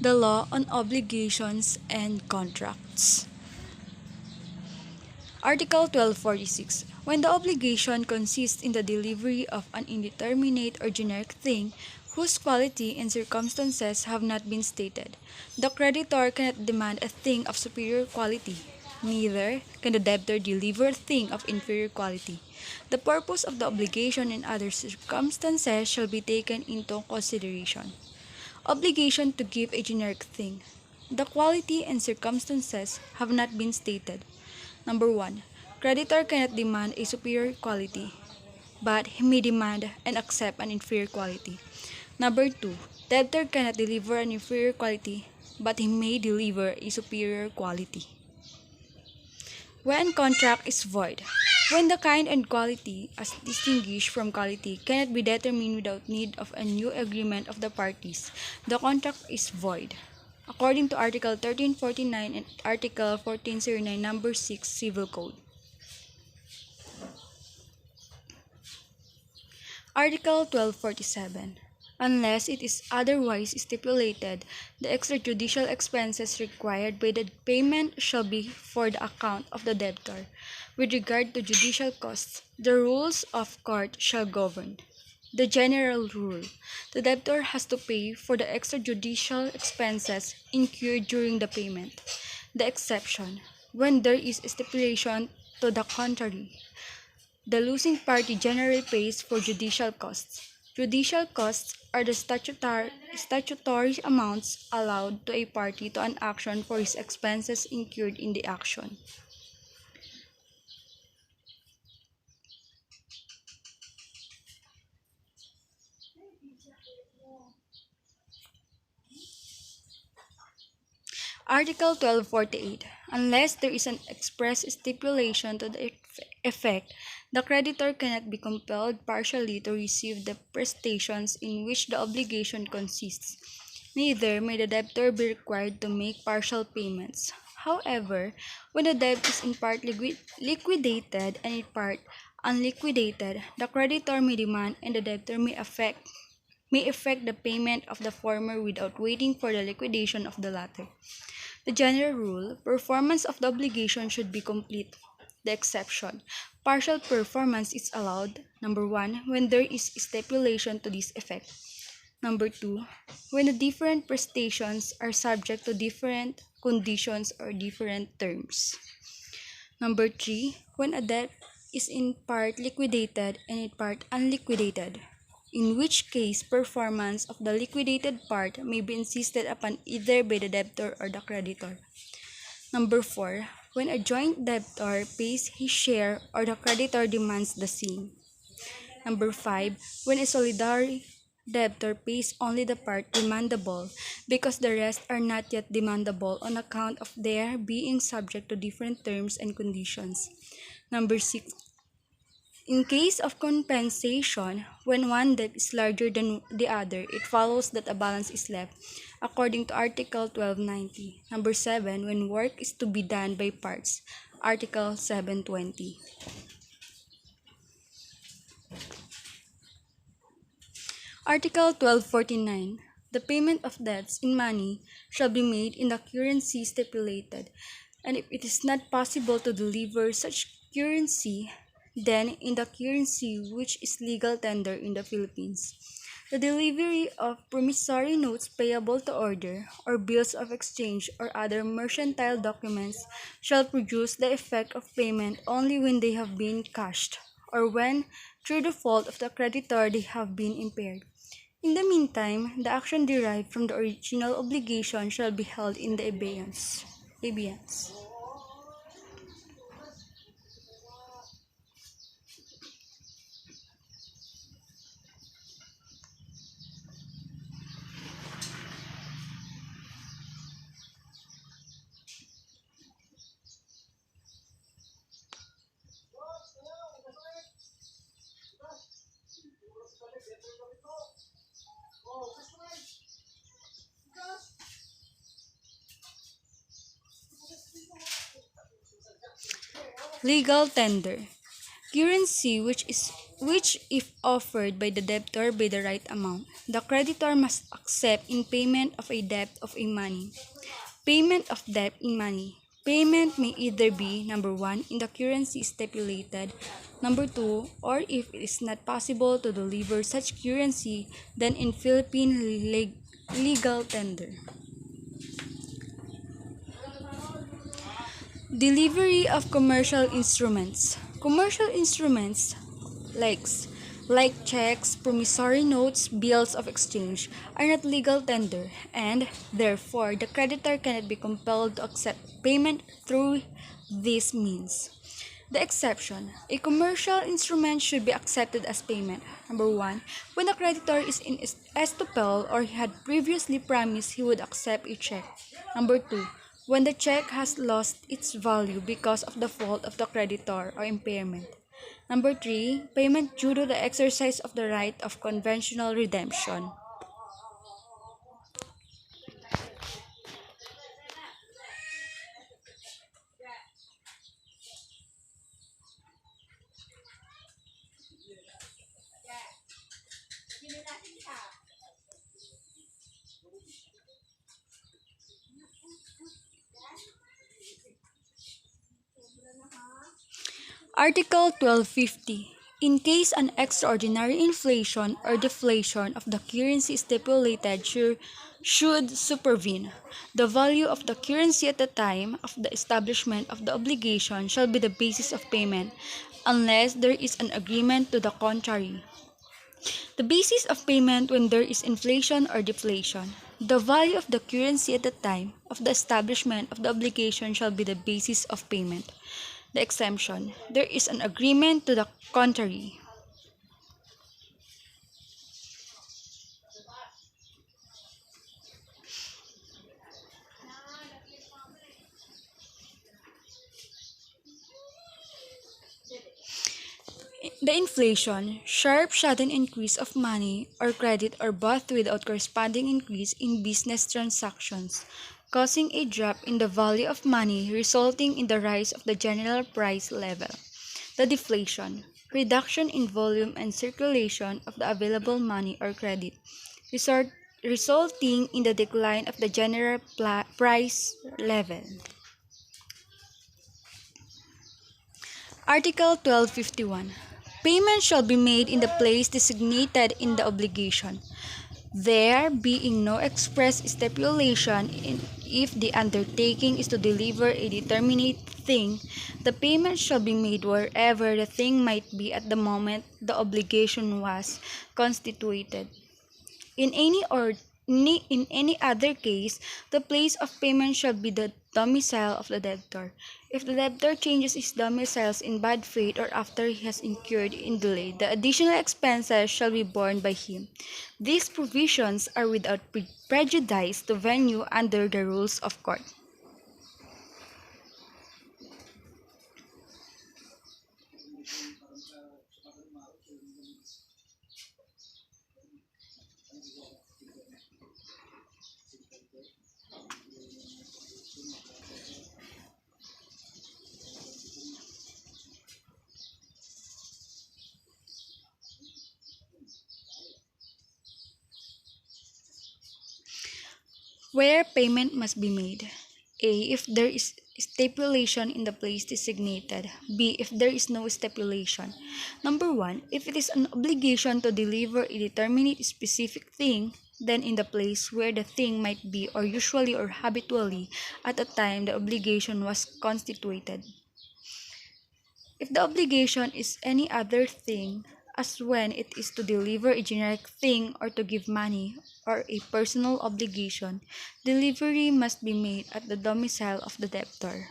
The law on obligations and contracts. Article 1246. When the obligation consists in the delivery of an indeterminate or generic thing whose quality and circumstances have not been stated, the creditor cannot demand a thing of superior quality. Neither can the debtor deliver a thing of inferior quality. The purpose of the obligation and other circumstances shall be taken into consideration. Obligation to give a generic thing. The quality and circumstances have not been stated. Number 1. Creditor cannot demand a superior quality, but he may demand and accept an inferior quality. Number 2. Debtor cannot deliver an inferior quality, but he may deliver a superior quality. When contract is void. When the kind and quality, as distinguished from quality, cannot be determined without need of a new agreement of the parties, the contract is void. According to Article 1349 and Article 1409, Number 6, Civil Code. Article 1247. Unless it is otherwise stipulated, the extrajudicial expenses required by the payment shall be for the account of the debtor. With regard to judicial costs, the rules of court shall govern. The general rule: the debtor has to pay for the extrajudicial expenses incurred during the payment. The exception: when there is stipulation to the contrary, the losing party generally pays for judicial costs. Judicial costs are the statutory amounts allowed to a party to an action for his expenses incurred in the action. Article 1248. Unless there is an express stipulation to the effect, the creditor cannot be compelled partially to receive the prestations in which the obligation consists. Neither may the debtor be required to make partial payments. However, when the debt is in part liquidated and in part unliquidated, the creditor may demand and the debtor may effect the payment of the former without waiting for the liquidation of the latter. The general rule: performance of the obligation should be complete. The exception: partial performance is allowed. Number 1. When there is stipulation to this effect. Number 2. When the different prestations are subject to different conditions or different terms. Number 3. When a debt is in part liquidated and in part unliquidated, in which case performance of the liquidated part may be insisted upon either by the debtor or the creditor. Number 4. When a joint debtor pays his share or the creditor demands the same. Number 5. When a solidary debtor pays only the part demandable because the rest are not yet demandable on account of their being subject to different terms and conditions. Number 6. In case of compensation, when one debt is larger than the other, it follows that a balance is left, according to Article 1290. Number 7. When work is to be done by parts, Article 720. Article 1249. The payment of debts in money shall be made in the currency stipulated, and if it is not possible to deliver such currency, then in the currency which is legal tender in the Philippines. The delivery of promissory notes payable to order, or bills of exchange or other mercantile documents shall produce the effect of payment only when they have been cashed, or when, through the fault of the creditor, they have been impaired. In the meantime, the action derived from the original obligation shall be held in the abeyance. Abeyance. Legal tender. Currency which is which, if offered by the debtor by the right amount, the creditor must accept in payment of a debt of a money. Payment of debt in money. Payment may either be number one in the currency stipulated, number two, or if it is not possible to deliver such currency, then in Philippine legal tender. Delivery of commercial instruments. Commercial instruments like, like checks, promissory notes, bills of exchange are not legal tender, and therefore the creditor cannot be compelled to accept payment through these means. The exception: a commercial instrument should be accepted as payment. Number one, when the creditor is in estoppel or he had previously promised he would accept a check. Number two, when the check has lost its value because of the fault of the creditor or impairment. Number three, payment due to the exercise of the right of conventional redemption. Article 1250. In case an extraordinary inflation or deflation of the currency stipulated should supervene, the value of the currency at the time of the establishment of the obligation shall be the basis of payment, unless there is an agreement to the contrary. The basis of payment when there is inflation or deflation. The value of the currency at the time of the establishment of the obligation shall be the basis of payment. The exemption: there is an agreement to the contrary. The inflation, sharp sudden increase of money or credit or both without corresponding increase in business transactions, causing a drop in the value of money resulting in the rise of the general price level. The deflation, reduction in volume and circulation of the available money or credit, resulting in the decline of the general price level. Article 1251. Payment shall be made in the place designated in the obligation, there being no express stipulation if the undertaking is to deliver a determinate thing, the payment shall be made wherever the thing might be at the moment the obligation was constituted. In any other case, the place of payment shall be the domicile of the debtor. If the debtor changes his domiciles in bad faith or after he has incurred in delay, the additional expenses shall be borne by him. These provisions are without prejudice to venue under the rules of court. Where payment must be made. A. If there is stipulation in the place designated. B. If there is no stipulation. Number one, if it is an obligation to deliver a determinate specific thing, then in the place where the thing might be or usually or habitually at the time the obligation was constituted. If the obligation is any other thing, as when it is to deliver a generic thing or to give money or a personal obligation, delivery must be made at the domicile of the debtor.